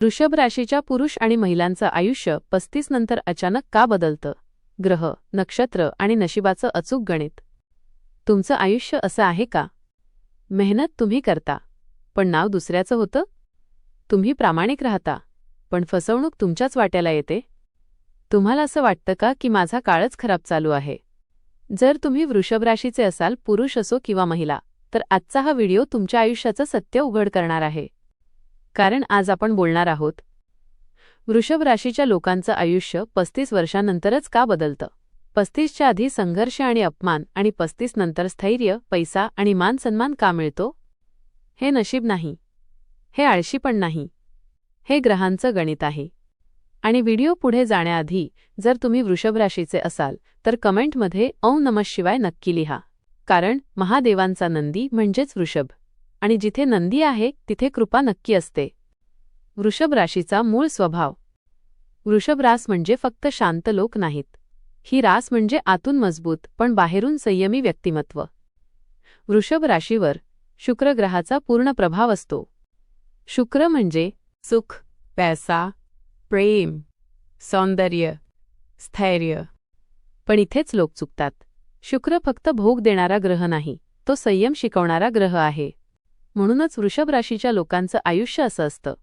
वृषभ राशीच्या पुरुष आणि महिलांचं आयुष्य 35 नंतर अचानक का बदलतं? ग्रह, नक्षत्र आणि नशिबाचं अचूक गणित. तुमचं आयुष्य असं आहे का? मेहनत तुम्ही करता, पण नाव दुसऱ्याचं होतं? तुम्ही प्रामाणिक राहता, पण फसवणूक तुमच्याच वाट्याला येते? तुम्हाला असं वाटतं का की माझा काळच खराब चालू आहे? जर तुम्ही वृषभ राशीचे असाल, पुरुष असो किंवा महिला, तर आजचा हा व्हिडिओ तुमच्या आयुष्याचं सत्य उघड करणार आहे. कारण आज आपण बोलणार आहोत वृषभ राशीच्या लोकांचं आयुष्य 35 वर्षांनंतरच का बदलतं. 35च्या आधी संघर्ष आणि अपमान, आणि 35 नंतर स्थैर्य, पैसा आणि मान सन्मान का मिळतो? हे नशीब नाही, हे आळशीपण नाही, हे ग्रहांचं गणित आहे. आणि व्हिडिओ पुढे जाण्याआधी जर तुम्ही वृषभ राशीचे असाल तर कमेंटमध्ये ओम नमः शिवाय नक्की लिहा. कारण महादेवांचा नंदी म्हणजेच वृषभ, आणि जिथे नंदी आहे तिथे कृपा नक्की असते. वृषभ राशीचा मूळ स्वभाव. वृषभ रास म्हणजे फक्त शांत लोक नाहीत. ही रास म्हणजे आतून मजबूत पण बाहेरून संयमी व्यक्तिमत्व. वृषभ राशीवर शुक्र ग्रहाचा पूर्ण प्रभाव असतो. शुक्र म्हणजे सुख, पैसा, प्रेम, सौंदर्य, स्थैर्य. पण इथेच लोक चुकतात. शुक्र फक्त भोग देणारा ग्रह नाही, तो संयम शिकवणारा ग्रह आहे. म्हणूनच वृषभ राशीच्या लोकांचं आयुष्य असं असतं.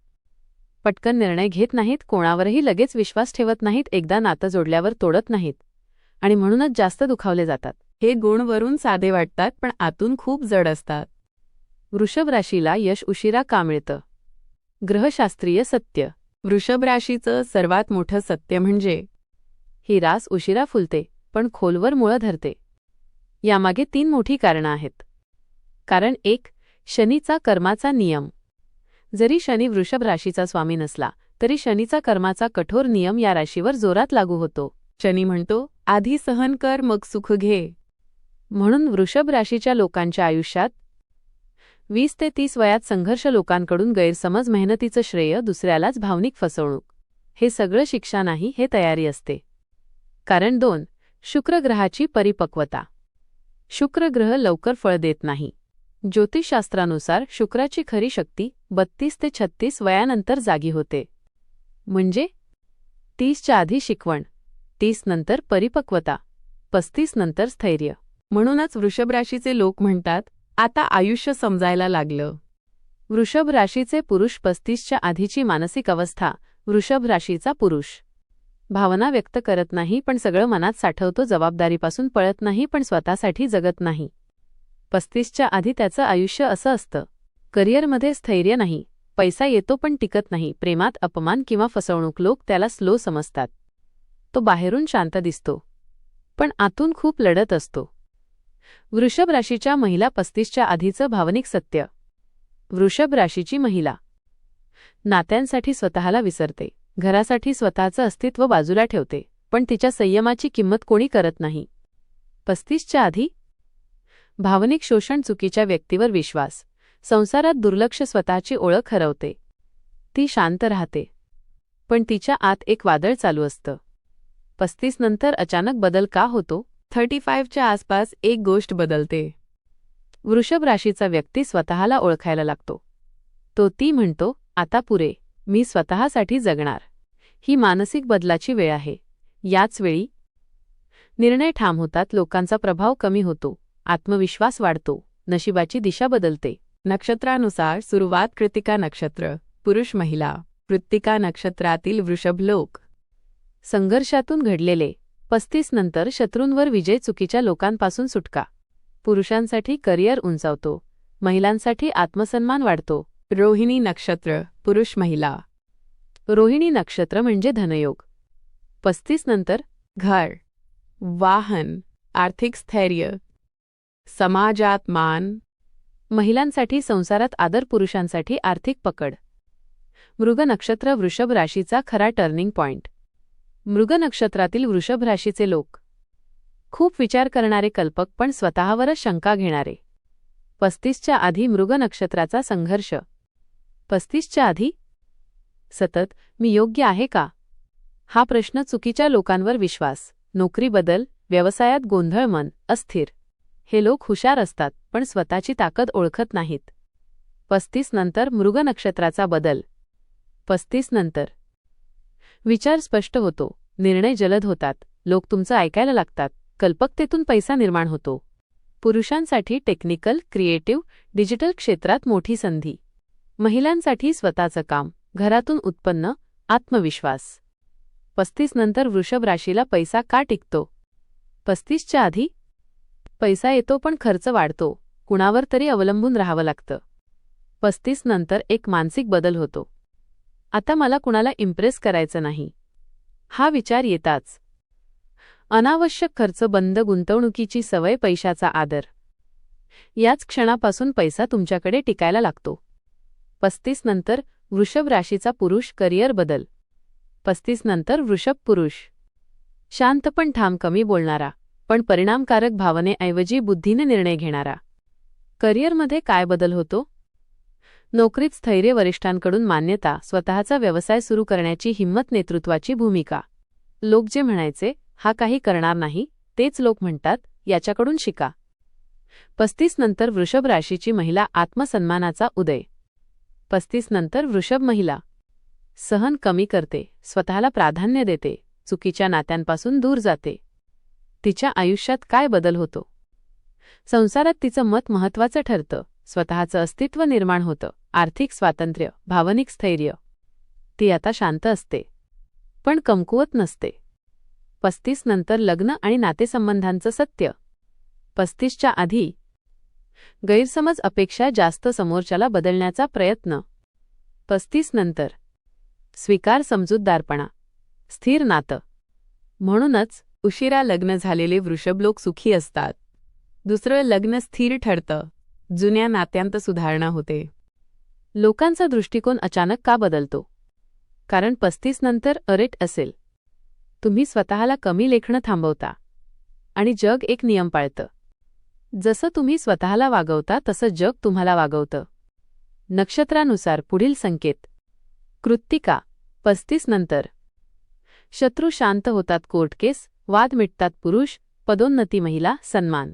पटकन निर्णय घेत नाहीत, कोणावरही लगेच विश्वास ठेवत नाहीत, एकदा नातं जोडल्यावर तोडत नाहीत, आणि म्हणूनच जास्त दुखावले जातात. हे गुण वरून साधे वाटतात पण आतून खूप जड असतात. वृषभ राशीला यश उशिरा का मिळतं? ग्रहशास्त्रीय सत्य. वृषभ राशीचं सर्वात मोठं सत्य म्हणजे ही रास उशिरा फुलते पण खोलवर मुळं धरते. यामागे 3 मोठी कारणं आहेत. कारण 1, शनीचा कर्माचा नियम. जरी शनी वृषभ राशीचा स्वामी नसला तरी शनीचा कर्माचा कठोर नियम या राशीवर जोरात लागू होतो. शनी म्हणतो, आधी सहन कर मग सुख घे. म्हणून वृषभ राशीच्या लोकांच्या आयुष्यात 20 ते 30 वयात संघर्ष, लोकांकडून गैरसमज, मेहनतीचं श्रेय दुसऱ्यालाच, भावनिक फसवणूक. हे सगळं शिक्षा नाही, हे तयारी असते. कारण 2, शुक्र ग्रहाची परिपक्वता. शुक्र ग्रह लवकर फळ देत नाही. ज्योतिषशास्त्रानुसार शुक्राची खरी शक्ती 32 ते 36 वयानंतर जागी होते. म्हणजे 30च्या आधी शिकवण, 30 नंतर परिपक्वता, 35 नंतर स्थैर्य. म्हणूनच वृषभ राशीचे लोक म्हणतात, आता आयुष्य समजायला लागलं. वृषभ राशीचे पुरुष. 35च्या आधीची मानसिक अवस्था. वृषभ राशीचा पुरुष भावना व्यक्त करत नाही पण सगळं मनात साठवतो, जबाबदारीपासून पळत नाही पण स्वतःसाठी जगत नाही. 35च्या आधी त्याचं आयुष्य असं असतं. करिअरमध्ये स्थैर्य नाही, पैसा येतो पण टिकत नाही, प्रेमात अपमान किंवा फसवणूक, लोक त्याला स्लो समजतात. तो बाहेरून शांत दिसतो पण आतून खूप लढत असतो. वृषभ राशीच्या महिला. 35च्या आधीचं भावनिक सत्य. वृषभ राशीची महिला नात्यांसाठी स्वतःला विसरते, घरासाठी स्वतःचं अस्तित्व बाजूला ठेवते, पण तिच्या संयमाची किंमत कोणी करत नाही. 35च्या आधी भावनिक शोषण, चुकीच्या व्यक्तीवर विश्वास, संसारात दुर्लक्ष, स्वतःची ओळख हरवते. ती शांत राहते पण तिच्या आत एक वादळ चालू असतं. 35 नंतर अचानक बदल का होतो? 35च्या आसपास एक गोष्ट बदलते. वृषभ राशीचा व्यक्ती स्वतःला ओळखायला लागतो. ती म्हणतो, आता पुरे, मी स्वतःसाठी जगणार. ही मानसिक बदलाची वेळ आहे. याच वेळी निर्णय ठाम होतात, लोकांचा प्रभाव कमी होतो, आत्मविश्वास वाढतो, नशिबाची दिशा बदलते. नक्षत्रानुसार सुरुवात. कृत्तिका नक्षत्र, पुरुष महिला. कृत्तिका नक्षत्रातील वृषभ लोक. संघर्षातून घडलेले. 35 नंतर शत्रूंवर विजय, चुकीच्या लोकांपासून सुटका. पुरुषांसाठी करिअर उंचावतो, महिलांसाठी आत्मसन्मान वाढतो. रोहिणी नक्षत्र, पुरुष महिला. रोहिणी नक्षत्र म्हणजे धनयोग. 35 नंतर घर, वाहन, आर्थिक स्थैर्य, समाजात मान. महिलांसाठी संसारात आदर, पुरुषांसाठी आर्थिक पकड. मृग नक्षत्र, वृषभ राशीचा खरा टर्निंग पॉइंट. मृग नक्षत्रातील वृषभ राशीचे लोक खूप विचार करणारे, कल्पक पण स्वतःवरच शंका घेणारे. 35च्या आधी मृग नक्षत्राचा संघर्ष. 35च्या आधी सतत मी योग्य आहे का हा प्रश्न, चुकीच्या लोकांवर विश्वास, नोकरी बदल, व्यवसायात गोंधळ, मन अस्थिर. हे लोक हुशार असतात पण स्वतःची ताकद ओळखत नाहीत. 35 नंतर मृग नक्षत्राचा बदल. 35 नंतर विचार स्पष्ट होतो, निर्णय जलद होतात, लोक तुमचं ऐकायला लागतात, कल्पकतेतून पैसा निर्माण होतो. पुरुषांसाठी टेक्निकल, क्रिएटिव्ह, डिजिटल क्षेत्रात मोठी संधी. महिलांसाठी स्वतःचं काम, घरातून उत्पन्न, आत्मविश्वास. 35 नंतर वृषभ राशीला पैसा का टिकतो? 35च्या आधी पैसा येतो पण खर्च वाढतो, कुणावर तरी अवलंबून राहावं लागतं. 35 नंतर एक मानसिक बदल होतो. आता मला कुणाला इम्प्रेस करायचं नाही, हा विचार येताच. अनावश्यक खर्च बंद, गुंतवणुकीची सवय, पैशाचा आदर. याच क्षणापासून पैसा तुमच्याकडे टिकायला लागतो. 35 नंतर वृषभ राशीचा पुरुष, करिअर बदल. 35 नंतर वृषभ पुरुष शांत पण ठाम, कमी बोलणारा पण परिणामकारक, भावनेऐवजी बुद्धीने निर्णय घेणारा. करिअरमध्ये काय बदल होतो? नोकरीत स्थैर्य, वरिष्ठांकडून मान्यता, स्वतःचा व्यवसाय सुरू करण्याची हिंमत, नेतृत्वाची भूमिका. लोक जे म्हणायचे हा काही करणार नाही, तेच लोक म्हणतात, याच्याकडून शिका. 35 नंतर वृषभ राशीची महिला, आत्मसन्मानाचा उदय. 35 नंतर वृषभ महिला सहन कमी करते, स्वतःला प्राधान्य देते, चुकीच्या नात्यांपासून दूर जाते. तिच्या आयुष्यात काय बदल होतो? संसारात तिचं मत महत्त्वाचं ठरतं, स्वतःचं अस्तित्व निर्माण होतं, आर्थिक स्वातंत्र्य, भावनिक स्थैर्य. ती आता शांत असते पण कमकुवत नसते. 35 नंतर लग्न आणि नातेसंबंधांचं सत्य. 35च्या आधी गैरसमज, अपेक्षा जास्त, समोरच्याला बदलण्याचा प्रयत्न. 35 नंतर स्वीकार, समजूतदारपणा, स्थिर नातं. म्हणूनच उशिरा लग्न झालेले वृषभ लोक सुखी असतात. दुसरं लग्न स्थिर ठरतं, जुन्या नात्यांत सुधारणा होते. लोकांचा दृष्टिकोन अचानक का बदलतो? कारण 35 नंतर अरेट असेल. तुम्ही स्वतःला कमी लेखणं थांबवता आणि जग एक नियम पाळतं. जसं तुम्ही स्वतःला वागवता तसं जग तुम्हाला वागवतं. नक्षत्रानुसार पुढील संकेत. कृत्तिका 35 नंतर शत्रू शांत होतात, कोर्ट केस, वाद मिटतात, पुरुष पदोन्नती, महिला सन्मान.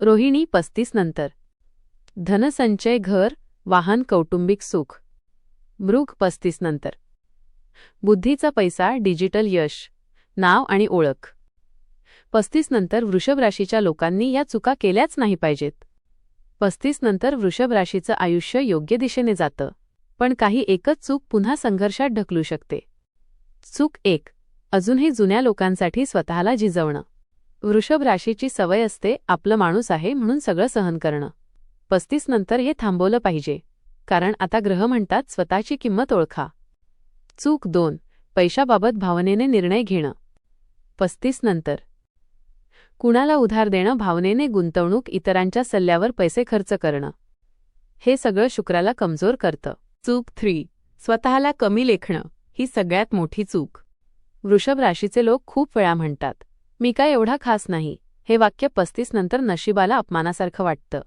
रोहिणी 35 नंतर धनसंचय, घर, वाहन, कौटुंबिक सुख. मृग 35 नंतर बुद्धीचा पैसा, डिजिटल यश, नाव आणि ओळख. 35 नंतर वृषभ राशीच्या लोकांनी या चुका केल्याच नाही पाहिजेत. 35 नंतर वृषभ राशीचं आयुष्य योग्य दिशेने जातं, पण काही एकच चूक पुन्हा संघर्षात ढकलू शकते. चूक 1. अजूनही जुन्या लोकांसाठी स्वतःला झिजवणं. वृषभ राशीची सवय असते, आपलं माणूस आहे म्हणून सगळं सहन करणं. 35 नंतर हे थांबवलं पाहिजे, कारण आता ग्रह म्हणतात स्वतःची किंमत ओळखा. चूक 2. पैशाबाबत भावनेने निर्णय घेणं. 35 नंतर कुणाला उधार देणं, भावनेने गुंतवणूक, इतरांच्या सल्ल्यावर पैसे खर्च करणं. हे सगळं शुक्राला कमजोर करतं. चूक 3. स्वतःला कमी लेखणं. ही सगळ्यात मोठी चूक. वृषभ राशीचे लोक खूप वेळा म्हणतात, मी काय एवढा खास नाही. हे वाक्य 35 नंतर नशिबाला अपमानासारखं वाटतं.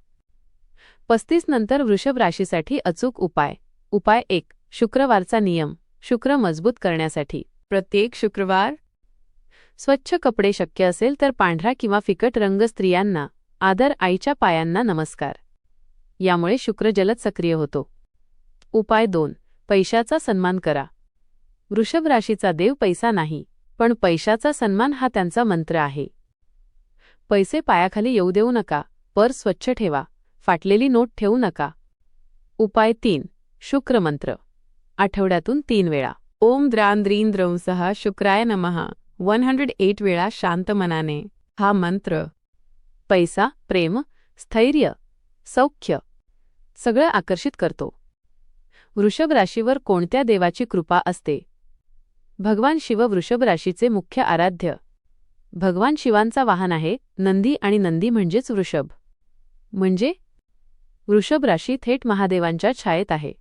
35 नंतर वृषभ राशीसाठी अचूक उपाय. उपाय 1. शुक्रवारचा नियम. शुक्र मजबूत करण्यासाठी प्रत्येक शुक्रवार स्वच्छ कपडे, शक्य असेल तर पांढरा किंवा फिकट रंग. स्त्रियांना आदर, आईच्या पायांना नमस्कार. यामुळे शुक्र जलद सक्रिय होतो. उपाय 2. पैशाचा सन्मान करा. वृषभ राशीचा देव पैसा नाही, पण पैशाचा सन्मान हा त्यांचा मंत्र आहे. पैसे पायाखाली येऊ देऊ नका, पर्स स्वच्छ ठेवा, फाटलेली नोट ठेवू नका. उपाय 3. शुक्र मंत्र. आठवड्यातून 3 वेळा ओम द्रां द्रीं द्रौंसः शुक्राय नमः 108 वेळा शांत मनाने. हा मंत्र पैसा, प्रेम, स्थैर्य, सौख्य सगळं आकर्षित करतो. वृषभ राशीवर कोणत्या देवाची कृपा असते? भगवान शिव वृषभ राशीचे मुख्य आराध्य. भगवान शिवांचा वाहन आहे नंदी, आणि नंदी म्हणजेच वृषभ. म्हणजे वृषभ राशी थेट महादेवांच्या छायेत आहे.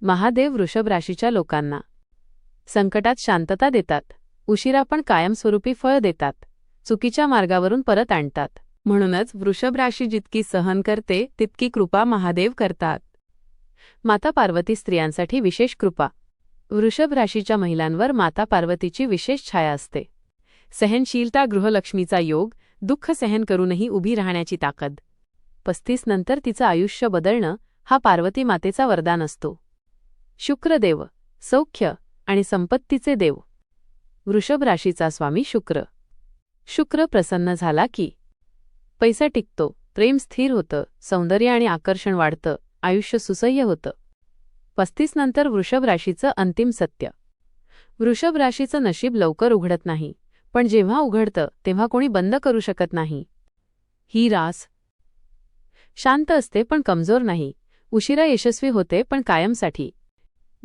महादेव वृषभ राशीच्या लोकांना संकटात शांतता देतात, उशिरा पण कायमस्वरूपी फळ देतात, चुकीच्या मार्गावरून परत आणतात. म्हणूनच वृषभ राशी जितकी सहन करते तितकी कृपा महादेव करतात. माता पार्वती स्त्रियांसाठी विशेष कृपा. वृषभ राशीच्या महिलांवर माता पार्वतीची विशेष छाया असते. सहनशीलता, गृहलक्ष्मीचा योग, दुःख सहन करूनही उभी राहण्याची ताकद. 35 नंतर तिचं आयुष्य बदलणं हा पार्वती मातेचा वरदान असतो. शुक्रदेव सौख्य आणि संपत्तीचे देव. वृषभ राशीचा स्वामी शुक्र. शुक्र प्रसन्न झाला की पैसा टिकतो, प्रेम स्थिर होतं, सौंदर्य आणि आकर्षण वाढतं, आयुष्य सुसह्य होतं. 35 नंतर वृषभ राशीचं अंतिम सत्य. वृषभ राशीचं नशीब लवकर उघडत नाही, पण जेव्हा उघडतं तेव्हा कोणी बंद करू शकत नाही. ही रास शांत असते पण कमजोर नाही, उशिरा यशस्वी होते पण कायमसाठी.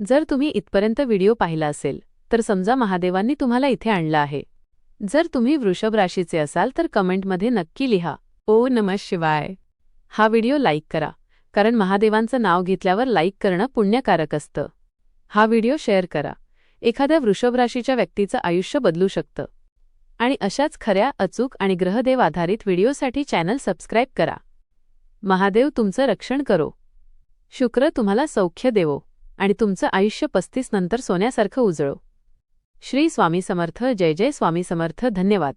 जर तुम्ही इथपर्यंत व्हिडिओ पाहिला असेल तर समजा महादेवांनी तुम्हाला इथे आणलं आहे. जर तुम्ही वृषभ राशीचे असाल तर कमेंटमध्ये नक्की लिहा, ओ नमः शिवाय. हा व्हिडिओ लाईक करा, कारण महादेवांचं नाव घेतल्यावर लाईक करणं पुण्यकारक असतं. हा व्हिडिओ शेअर करा, एखाद्या वृषभ राशीच्या व्यक्तीचं आयुष्य बदलू शकतं. आणि अशाच खऱ्या, अचूक आणि ग्रहदेव आधारित व्हिडिओसाठी चॅनल सबस्क्राईब करा. महादेव तुमचं रक्षण करो, शुक्र तुम्हाला सौख्य देवो आणि तुमचं आयुष्य 35 नंतर सोन्यासारखं उजळो. श्री स्वामी समर्थ. जय जय स्वामी समर्थ. धन्यवाद.